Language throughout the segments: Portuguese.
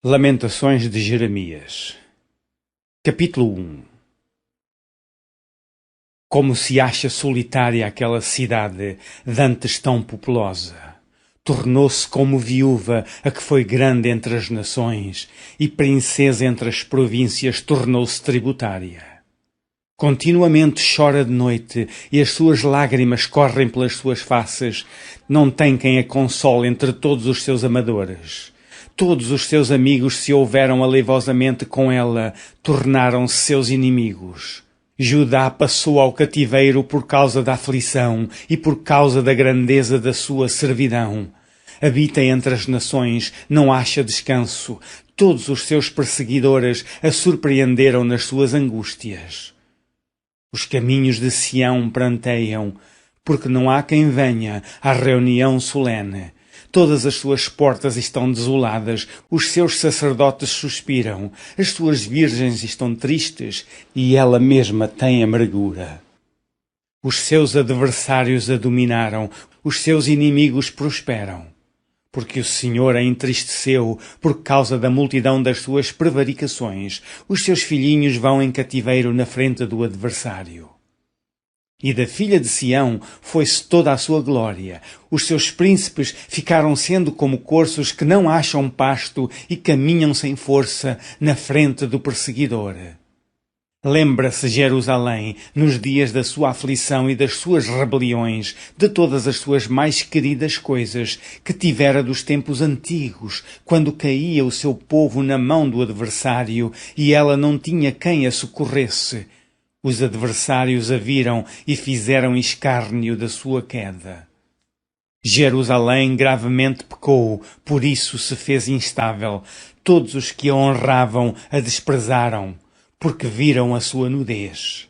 Lamentações de Jeremias. Capítulo 1. Como se acha solitária aquela cidade, dantes tão populosa. Tornou-se como viúva a que foi grande entre as nações, e princesa entre as províncias tornou-se tributária. Continuamente chora de noite, e as suas lágrimas correm pelas suas faces. Não tem quem a console entre todos os seus amadores. Todos os seus amigos se houveram aleivosamente com ela, tornaram-se seus inimigos. Judá passou ao cativeiro por causa da aflição e por causa da grandeza da sua servidão. Habita entre as nações, não acha descanso. Todos os seus perseguidores a surpreenderam nas suas angústias. Os caminhos de Sião pranteiam, porque não há quem venha à reunião solene. Todas as suas portas estão desoladas, os seus sacerdotes suspiram, as suas virgens estão tristes, e ela mesma tem amargura. Os seus adversários a dominaram, os seus inimigos prosperam. Porque o Senhor a entristeceu por causa da multidão das suas prevaricações, os seus filhinhos vão em cativeiro na frente do adversário. E da filha de Sião foi-se toda a sua glória. Os seus príncipes ficaram sendo como corços que não acham pasto e caminham sem força na frente do perseguidor. Lembra-se Jerusalém, nos dias da sua aflição e das suas rebeliões, de todas as suas mais queridas coisas que tivera dos tempos antigos, quando caía o seu povo na mão do adversário e ela não tinha quem a socorresse. Os adversários a viram e fizeram escárnio da sua queda. Jerusalém gravemente pecou, por isso se fez instável. Todos os que a honravam a desprezaram, porque viram a sua nudez.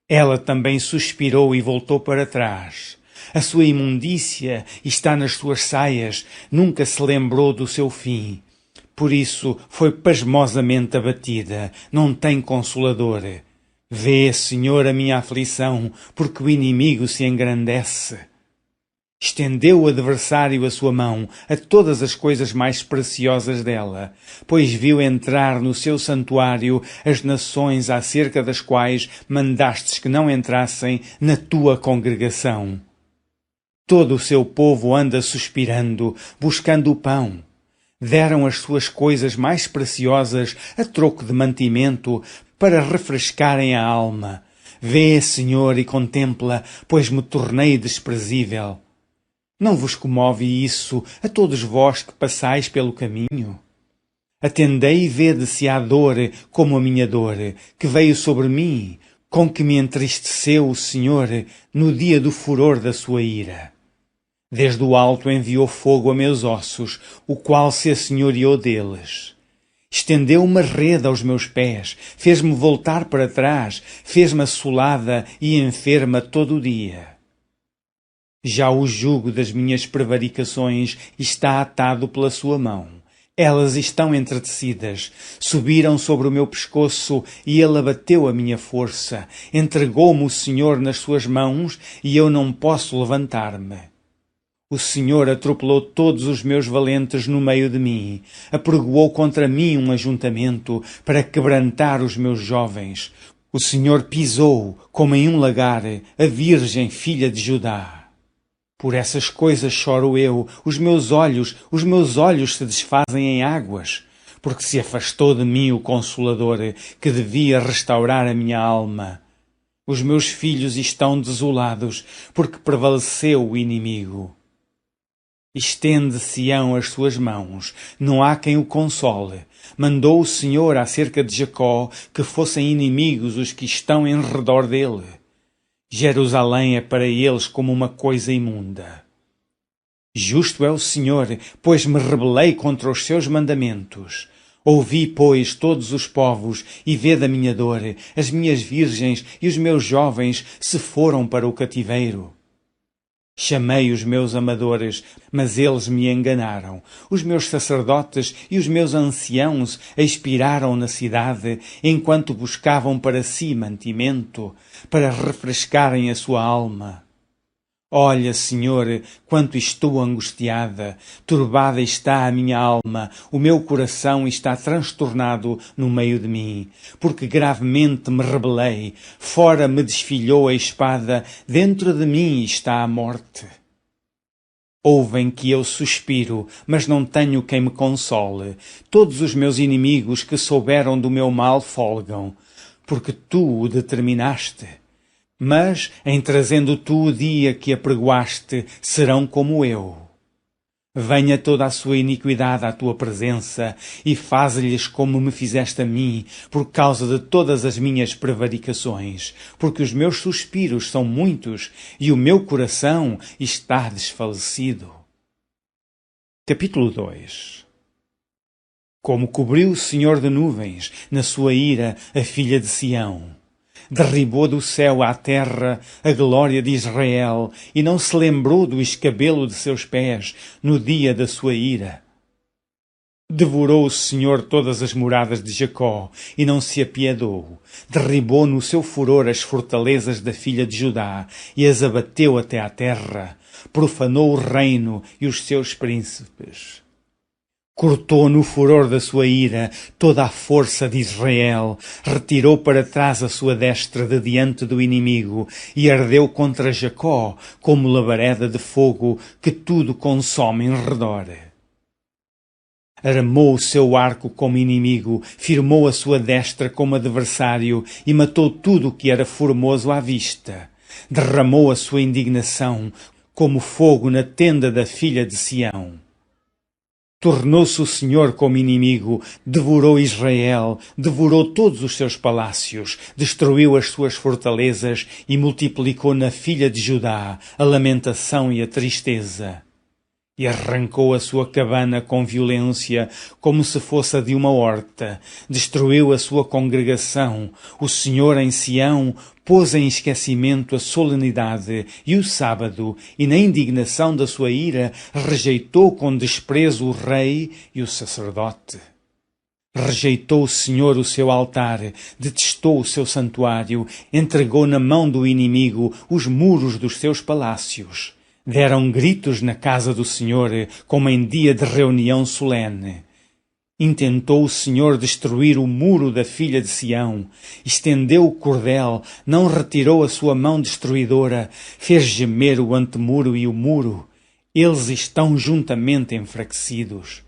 Ela também suspirou e voltou para trás. A sua imundícia está nas suas saias, nunca se lembrou do seu fim. Por isso foi pasmosamente abatida, não tem consolador. Vê, Senhor, a minha aflição, porque o inimigo se engrandece. Estendeu o adversário a sua mão a todas as coisas mais preciosas dela, pois viu entrar no seu santuário as nações acerca das quais mandastes que não entrassem na tua congregação. Todo o seu povo anda suspirando, buscando o pão. Deram as suas coisas mais preciosas a troco de mantimento, para refrescarem a alma. Vê, Senhor, e contempla, pois me tornei desprezível. Não vos comove isso a todos vós que passais pelo caminho? Atendei e vede se há dor como a minha dor, que veio sobre mim, com que me entristeceu o Senhor no dia do furor da sua ira. Desde o alto enviou fogo a meus ossos, o qual se assenhoreou deles. Estendeu uma rede aos meus pés, fez-me voltar para trás, fez-me assolada e enferma todo o dia. Já o jugo das minhas prevaricações está atado pela sua mão. Elas estão entretecidas, subiram sobre o meu pescoço e ele abateu a minha força. Entregou-me o Senhor nas suas mãos e eu não posso levantar-me. O Senhor atropelou todos os meus valentes no meio de mim, apregoou contra mim um ajuntamento para quebrantar os meus jovens. O Senhor pisou, como em um lagar, a Virgem filha de Judá. Por essas coisas choro eu, os meus olhos se desfazem em águas, porque se afastou de mim o Consolador, que devia restaurar a minha alma. Os meus filhos estão desolados, porque prevaleceu o inimigo. Estende Sião as suas mãos, não há quem o console. Mandou o Senhor acerca de Jacó que fossem inimigos os que estão em redor dele. Jerusalém é para eles como uma coisa imunda. Justo é o Senhor, pois me rebelei contra os seus mandamentos. Ouvi, pois, todos os povos, e vede a minha dor, as minhas virgens e os meus jovens se foram para o cativeiro. Chamei os meus amadores, mas eles me enganaram. Os meus sacerdotes e os meus anciãos expiraram na cidade, enquanto buscavam para si mantimento, para refrescarem a sua alma. Olha, Senhor, quanto estou angustiada, turbada está a minha alma, o meu coração está transtornado no meio de mim, porque gravemente me rebelei, fora me desfilhou a espada, dentro de mim está a morte. Ouvem que eu suspiro, mas não tenho quem me console. Todos os meus inimigos que souberam do meu mal folgam, porque tu o determinaste. Mas, em trazendo tu o dia que apregoaste, serão como eu. Venha toda a sua iniquidade à tua presença e faze-lhes como me fizeste a mim, por causa de todas as minhas prevaricações, porque os meus suspiros são muitos e o meu coração está desfalecido. Capítulo 2. Como cobriu o Senhor de nuvens, na sua ira, a filha de Sião. Derribou do céu à terra a glória de Israel e não se lembrou do escabelo de seus pés no dia da sua ira. Devorou o Senhor todas as moradas de Jacó e não se apiedou. Derribou no seu furor as fortalezas da filha de Judá e as abateu até à terra. Profanou o reino e os seus príncipes. Cortou no furor da sua ira toda a força de Israel, retirou para trás a sua destra de diante do inimigo e ardeu contra Jacó como labareda de fogo que tudo consome em redor. Armou o seu arco como inimigo, firmou a sua destra como adversário e matou tudo o que era formoso à vista. Derramou a sua indignação como fogo na tenda da filha de Sião. Tornou-se o Senhor como inimigo, devorou Israel, devorou todos os seus palácios, destruiu as suas fortalezas e multiplicou na filha de Judá a lamentação e a tristeza. E arrancou a sua cabana com violência, como se fosse a de uma horta. Destruiu a sua congregação. O Senhor em Sião pôs em esquecimento a solenidade e o sábado, e na indignação da sua ira rejeitou com desprezo o rei e o sacerdote. Rejeitou o Senhor o seu altar, detestou o seu santuário, entregou na mão do inimigo os muros dos seus palácios. Deram gritos na casa do Senhor, como em dia de reunião solene. Intentou o Senhor destruir o muro da filha de Sião, estendeu o cordel, não retirou a sua mão destruidora, fez gemer o antemuro e o muro. Eles estão juntamente enfraquecidos.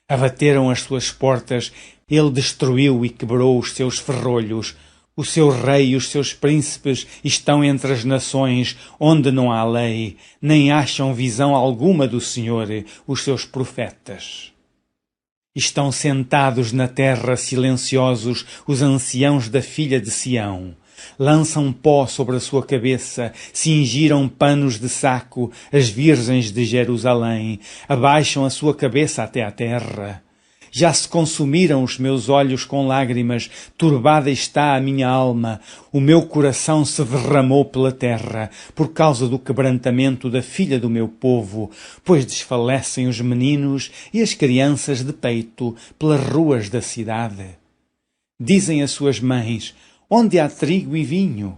Abateram as suas portas, ele destruiu e quebrou os seus ferrolhos. O seu rei e os seus príncipes estão entre as nações, onde não há lei, nem acham visão alguma do Senhor, os seus profetas. Estão sentados na terra silenciosos os anciãos da filha de Sião. Lançam pó sobre a sua cabeça, cingiram panos de saco as virgens de Jerusalém, abaixam a sua cabeça até à terra. Já se consumiram os meus olhos com lágrimas, turbada está a minha alma, o meu coração se derramou pela terra, por causa do quebrantamento da filha do meu povo, pois desfalecem os meninos e as crianças de peito pelas ruas da cidade. Dizem as suas mães, onde há trigo e vinho?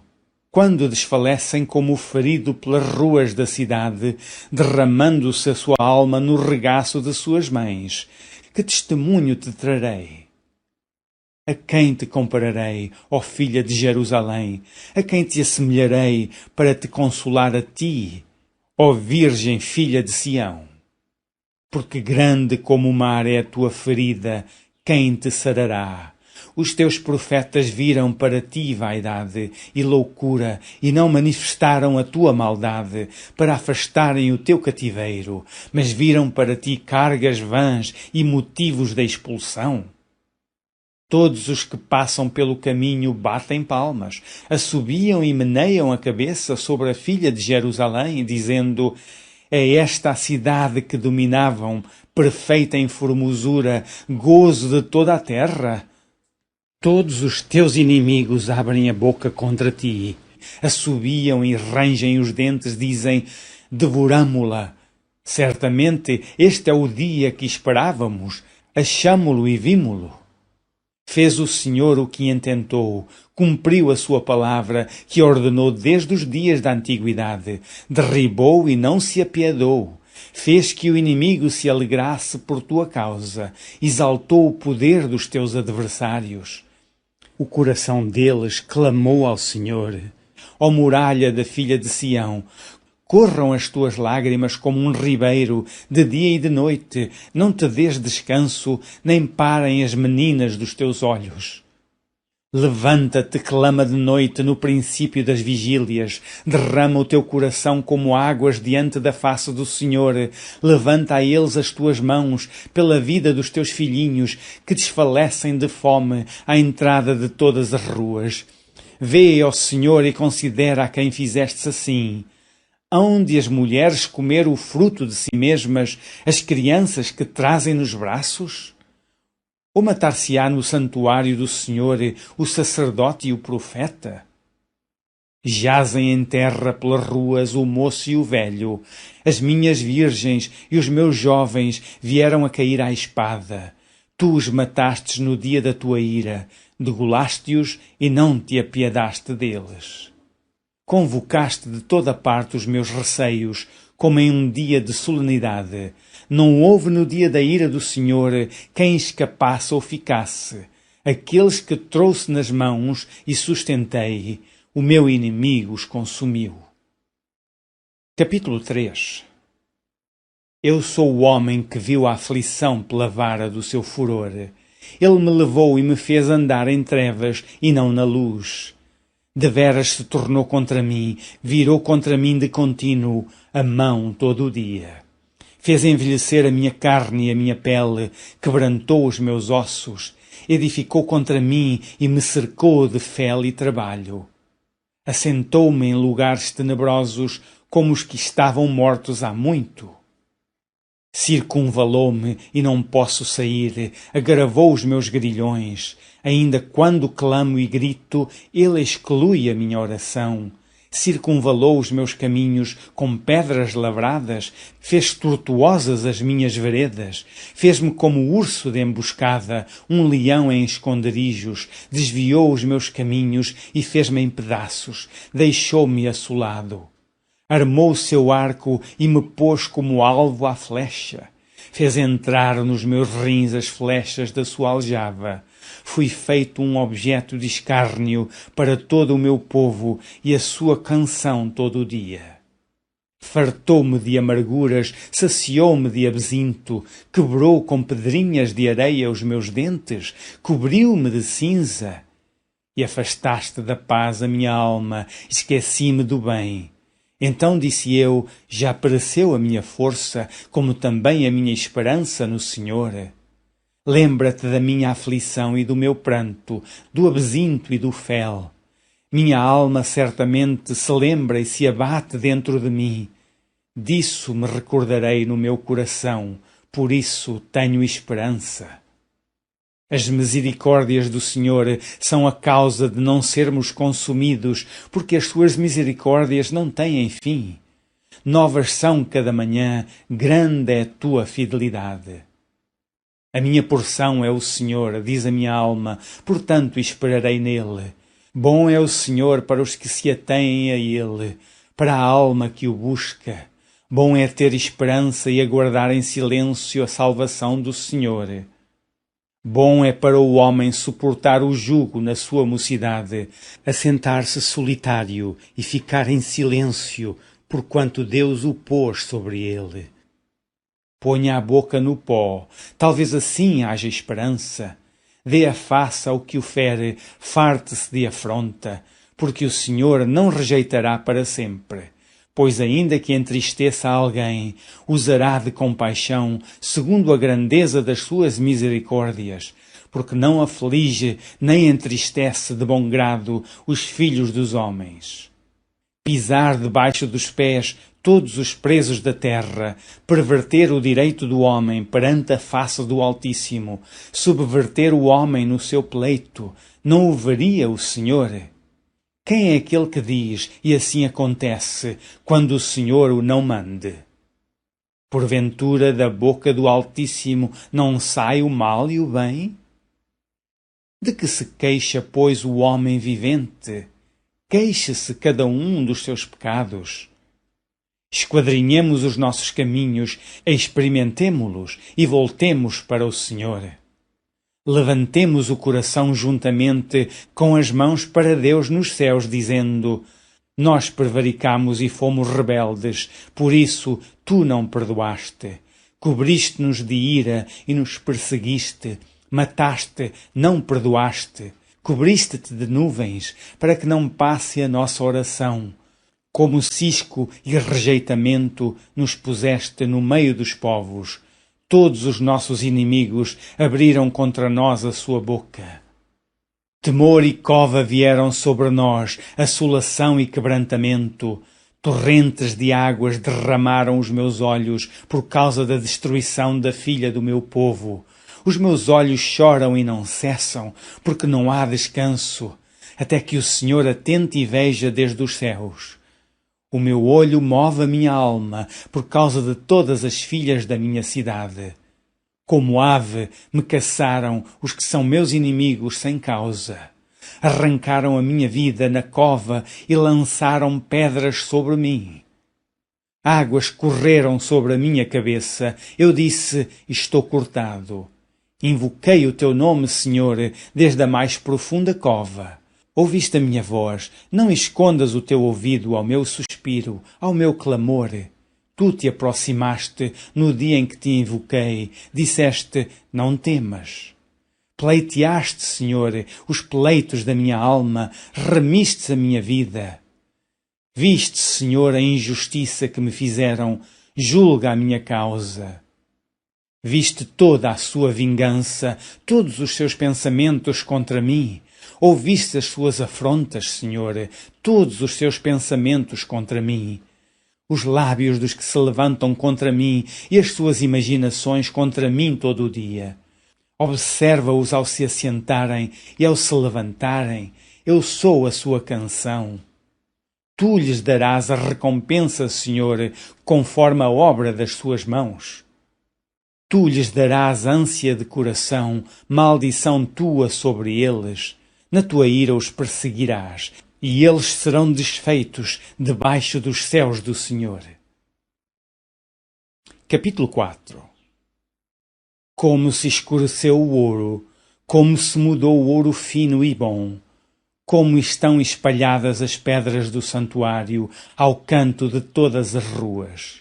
Quando desfalecem como o ferido pelas ruas da cidade, derramando-se a sua alma no regaço de suas mães. Que testemunho te trarei? A quem te compararei, ó filha de Jerusalém? A quem te assemelharei para te consolar a ti, ó virgem filha de Sião? Porque grande como o mar é a tua ferida, quem te sarará? Os teus profetas viram para ti vaidade e loucura e não manifestaram a tua maldade para afastarem o teu cativeiro, mas viram para ti cargas vãs e motivos de expulsão. Todos os que passam pelo caminho batem palmas, assobiam e meneiam a cabeça sobre a filha de Jerusalém, dizendo: é esta a cidade que dominavam, perfeita em formosura, gozo de toda a terra. Todos os teus inimigos abrem a boca contra ti, assobiam e rangem os dentes, dizem: devoramo-la. Certamente este é o dia que esperávamos, achámo-lo e vimo-lo. Fez o Senhor o que intentou, cumpriu a sua palavra, que ordenou desde os dias da antiguidade, derribou e não se apiedou, fez que o inimigo se alegrasse por tua causa, exaltou o poder dos teus adversários. O coração deles clamou ao Senhor. Ó muralha da filha de Sião, corram as tuas lágrimas como um ribeiro, de dia e de noite, não te dês descanso, nem parem as meninas dos teus olhos. Levanta-te, clama de noite no princípio das vigílias, derrama o teu coração como águas diante da face do Senhor, levanta a eles as tuas mãos, pela vida dos teus filhinhos, que desfalecem de fome à entrada de todas as ruas. Vê, ó Senhor, e considera a quem fizestes assim. Hão de as mulheres comer o fruto de si mesmas, as crianças que trazem nos braços? Ou matar-se-á no santuário do Senhor o sacerdote e o profeta? Jazem em terra pelas ruas o moço e o velho, as minhas virgens e os meus jovens vieram a cair à espada. Tu os matastes no dia da tua ira, degolaste-os e não te apiedaste deles. Convocaste de toda parte os meus receios, como em um dia de solenidade. Não houve no dia da ira do Senhor quem escapasse ou ficasse. Aqueles que trouxe nas mãos e sustentei, o meu inimigo os consumiu. Capítulo 3. Eu sou o homem que viu a aflição pela vara do seu furor. Ele me levou e me fez andar em trevas e não na luz. Deveras se tornou contra mim, virou contra mim de contínuo a mão todo o dia. Fez envelhecer a minha carne e a minha pele, quebrantou os meus ossos, edificou contra mim e me cercou de fel e trabalho. Assentou-me em lugares tenebrosos como os que estavam mortos há muito. Circunvalou-me e não posso sair, agravou os meus grilhões. Ainda quando clamo e grito, ele exclui a minha oração. Circunvalou os meus caminhos com pedras lavradas, fez tortuosas as minhas veredas, fez-me como urso de emboscada, um leão em esconderijos, desviou os meus caminhos e fez-me em pedaços, deixou-me assolado. Armou o seu arco e me pôs como alvo à flecha. Fez entrar nos meus rins as flechas da sua aljava. Fui feito um objeto de escárnio para todo o meu povo e a sua canção todo o dia. Fartou-me de amarguras, saciou-me de absinto, quebrou com pedrinhas de areia os meus dentes, cobriu-me de cinza. E afastaste da paz a minha alma, esqueci-me do bem. Então disse eu, já pereceu a minha força, como também a minha esperança no Senhor. Lembra-te da minha aflição e do meu pranto, do absinto e do fel. Minha alma certamente se lembra e se abate dentro de mim. Disso me recordarei no meu coração, por isso tenho esperança. As misericórdias do Senhor são a causa de não sermos consumidos, porque as suas misericórdias não têm fim. Novas são cada manhã, grande é a tua fidelidade. A minha porção é o Senhor, diz a minha alma, portanto esperarei nele. Bom é o Senhor para os que se atêm a ele, para a alma que o busca. Bom é ter esperança e aguardar em silêncio a salvação do Senhor. Bom é para o homem suportar o jugo na sua mocidade, assentar-se solitário e ficar em silêncio, porquanto Deus o pôs sobre ele. Ponha a boca no pó, talvez assim haja esperança. Dê a face ao que o fere, farte-se de afronta, porque o Senhor não rejeitará para sempre. Pois ainda que entristeça alguém, usará de compaixão, segundo a grandeza das suas misericórdias, porque não aflige nem entristece de bom grado os filhos dos homens. Pisar debaixo dos pés todos os presos da terra, perverter o direito do homem perante a face do Altíssimo, subverter o homem no seu pleito, não o veria o Senhor? Quem é aquele que diz, e assim acontece, quando o Senhor o não mande? Porventura da boca do Altíssimo não sai o mal e o bem? De que se queixa, pois, o homem vivente? Queixe-se cada um dos seus pecados. Esquadrinhemos os nossos caminhos, experimentemo-los e voltemos para o Senhor. Levantemos o coração juntamente com as mãos para Deus nos céus, dizendo: nós prevaricamos e fomos rebeldes, por isso tu não perdoaste. Cobriste-nos de ira e nos perseguiste, mataste, não perdoaste. Cobriste-te de nuvens, para que não passe a nossa oração. Como cisco e rejeitamento nos puseste no meio dos povos. Todos os nossos inimigos abriram contra nós a sua boca. Temor e cova vieram sobre nós, assolação e quebrantamento. Torrentes de águas derramaram os meus olhos por causa da destruição da filha do meu povo. Os meus olhos choram e não cessam, porque não há descanso, até que o Senhor atente e veja desde os céus. O meu olho move a minha alma por causa de todas as filhas da minha cidade. Como ave me caçaram os que são meus inimigos sem causa. Arrancaram a minha vida na cova e lançaram pedras sobre mim. Águas correram sobre a minha cabeça. Eu disse: estou cortado. Invoquei o teu nome, Senhor, desde a mais profunda cova. Ouviste a minha voz, não escondas o teu ouvido ao meu suspiro, ao meu clamor. Tu te aproximaste no dia em que te invoquei, disseste: não temas. Pleiteaste, Senhor, os pleitos da minha alma, remiste a minha vida. Viste, Senhor, a injustiça que me fizeram, julga a minha causa. Viste toda a sua vingança, todos os seus pensamentos contra mim. Ouviste as suas afrontas, Senhor, todos os seus pensamentos contra mim. Os lábios dos que se levantam contra mim e as suas imaginações contra mim todo o dia. Observa-os ao se assentarem e ao se levantarem. Eu sou a sua canção. Tu lhes darás a recompensa, Senhor, conforme a obra das suas mãos. Tu lhes darás ânsia de coração, maldição tua sobre eles. Na tua ira os perseguirás, e eles serão desfeitos debaixo dos céus do Senhor. Capítulo 4. Como se escureceu o ouro, como se mudou o ouro fino e bom, como estão espalhadas as pedras do santuário ao canto de todas as ruas.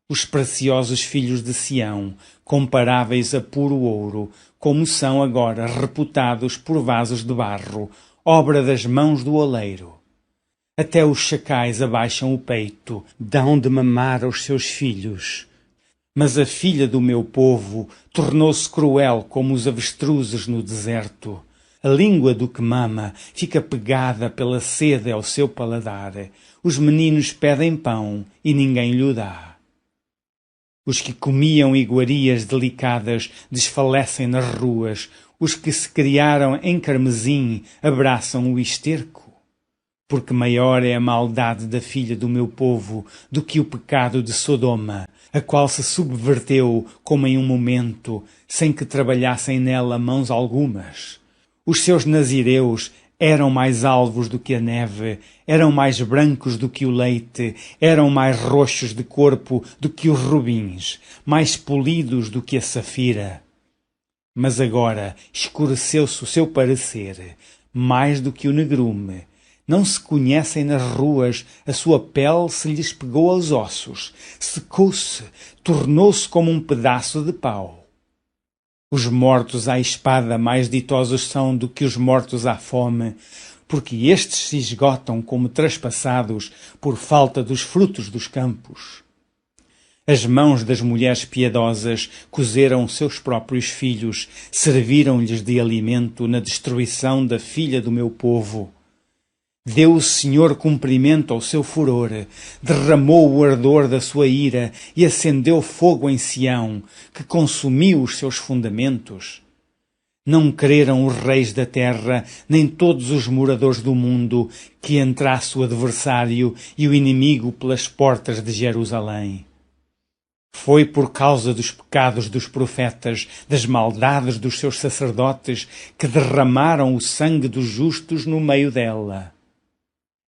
Os preciosos filhos de Sião, comparáveis a puro ouro, como são agora reputados por vasos de barro, obra das mãos do oleiro. Até os chacais abaixam o peito, dão de mamar aos seus filhos. Mas a filha do meu povo tornou-se cruel como os avestruzes no deserto. A língua do que mama fica pegada pela sede ao seu paladar. Os meninos pedem pão e ninguém lhe dá. Os que comiam iguarias delicadas desfalecem nas ruas. Os que se criaram em carmesim abraçam o esterco. Porque maior é a maldade da filha do meu povo do que o pecado de Sodoma, a qual se subverteu como em um momento, sem que trabalhassem nela mãos algumas. Os seus nazireus eram mais alvos do que a neve, eram mais brancos do que o leite, eram mais roxos de corpo do que os rubins, mais polidos do que a safira. Mas agora escureceu-se o seu parecer, mais do que o negrume. Não se conhecem nas ruas, a sua pele se lhes pegou aos ossos, secou-se, tornou-se como um pedaço de pau. Os mortos à espada mais ditosos são do que os mortos à fome, porque estes se esgotam como traspassados por falta dos frutos dos campos. As mãos das mulheres piedosas cozeram seus próprios filhos, serviram-lhes de alimento na destruição da filha do meu povo. Deu o Senhor cumprimento ao seu furor, derramou o ardor da sua ira e acendeu fogo em Sião, que consumiu os seus fundamentos. Não creram os reis da terra, nem todos os moradores do mundo, que entrasse o adversário e o inimigo pelas portas de Jerusalém. Foi por causa dos pecados dos profetas, das maldades dos seus sacerdotes, que derramaram o sangue dos justos no meio dela.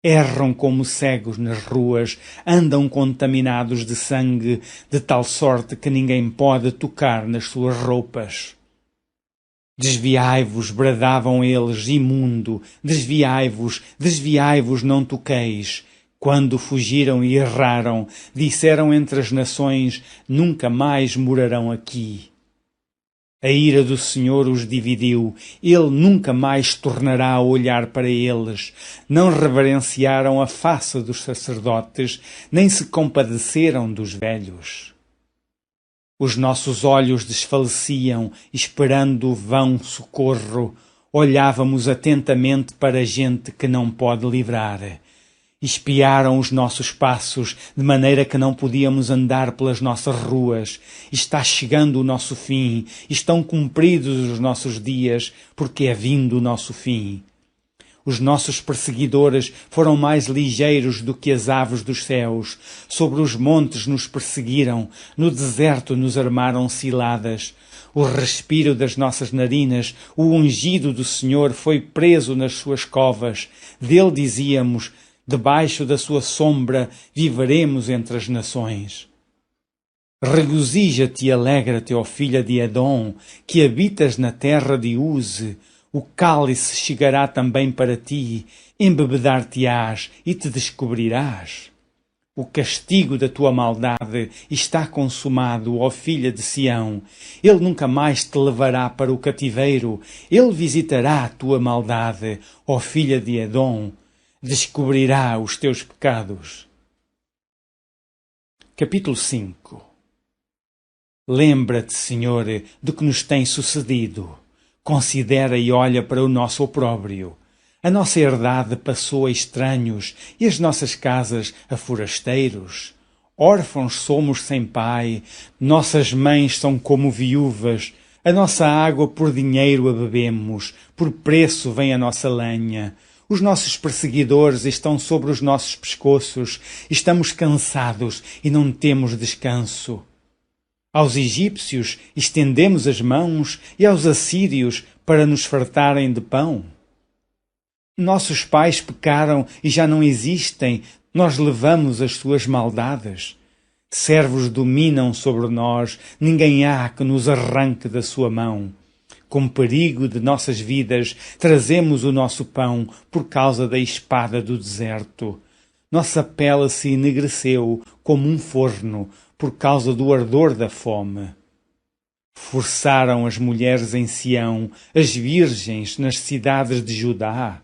Erram como cegos nas ruas, andam contaminados de sangue, de tal sorte que ninguém pode tocar nas suas roupas. Desviai-vos, bradavam eles, imundo, desviai-vos, desviai-vos, não toqueis. Quando fugiram e erraram, disseram entre as nações, nunca mais morarão aqui. A ira do Senhor os dividiu, ele nunca mais tornará a olhar para eles. Não reverenciaram a face dos sacerdotes, nem se compadeceram dos velhos. Os nossos olhos desfaleciam, esperando vão socorro. Olhávamos atentamente para gente que não pode livrar. Espiaram os nossos passos, de maneira que não podíamos andar pelas nossas ruas. Está chegando o nosso fim, estão cumpridos os nossos dias, porque é vindo o nosso fim. Os nossos perseguidores foram mais ligeiros do que as aves dos céus. Sobre os montes nos perseguiram, no deserto nos armaram ciladas. O respiro das nossas narinas, o ungido do Senhor foi preso nas suas covas. Dele dizíamos, debaixo da sua sombra viveremos entre as nações. Regozija-te e alegra-te, ó filha de Edom, que habitas na terra de Uze. O cálice chegará também para ti, embebedar-te-ás e te descobrirás. O castigo da tua maldade está consumado, ó filha de Sião. Ele nunca mais te levará para o cativeiro. Ele visitará a tua maldade, ó filha de Edom. Descobrirá os teus pecados. Capítulo 5. Lembra-te, Senhor, do que nos tem sucedido. Considera e olha para o nosso opróbrio. A nossa herdade passou a estranhos e as nossas casas a forasteiros. Órfãos somos sem pai, nossas mães são como viúvas. A nossa água por dinheiro a bebemos, por preço vem a nossa lenha. Os nossos perseguidores estão sobre os nossos pescoços, estamos cansados e não temos descanso. Aos egípcios estendemos as mãos e aos assírios para nos fartarem de pão. Nossos pais pecaram e já não existem, nós levamos as suas maldades. Servos dominam sobre nós, ninguém há que nos arranque da sua mão. Com perigo de nossas vidas, trazemos o nosso pão por causa da espada do deserto. Nossa pele se enegreceu como um forno por causa do ardor da fome. Forçaram as mulheres em Sião, as virgens nas cidades de Judá.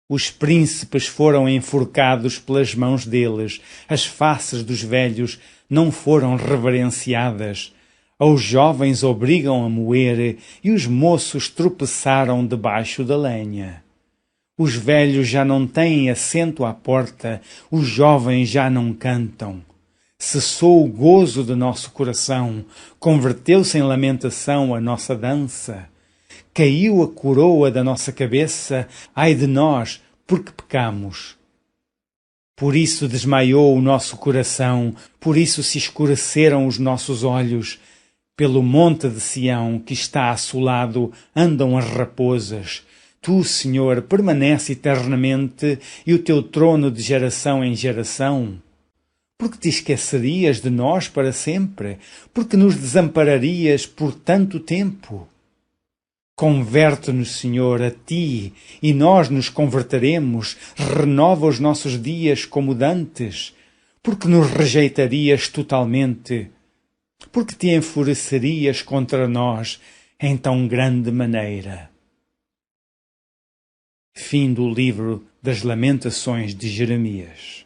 Os príncipes foram enforcados pelas mãos deles, as faces dos velhos não foram reverenciadas. Os jovens obrigam a moer e os moços tropeçaram debaixo da lenha. Os velhos já não têm assento à porta, os jovens já não cantam. Cessou o gozo de nosso coração, converteu-se em lamentação a nossa dança. Caiu a coroa da nossa cabeça, ai de nós, porque pecamos. Por isso desmaiou o nosso coração, por isso se escureceram os nossos olhos. Pelo monte de Sião, que está assolado, andam as raposas. Tu, Senhor, permanece eternamente, e o teu trono de geração em geração. Porque te esquecerias de nós para sempre? Porque nos desampararias por tanto tempo? Converte-nos, Senhor, a ti, e nós nos converteremos. Renova os nossos dias como dantes. Porque nos rejeitarias totalmente? Porque te enfurecerias contra nós em tão grande maneira? Fim do livro das Lamentações de Jeremias.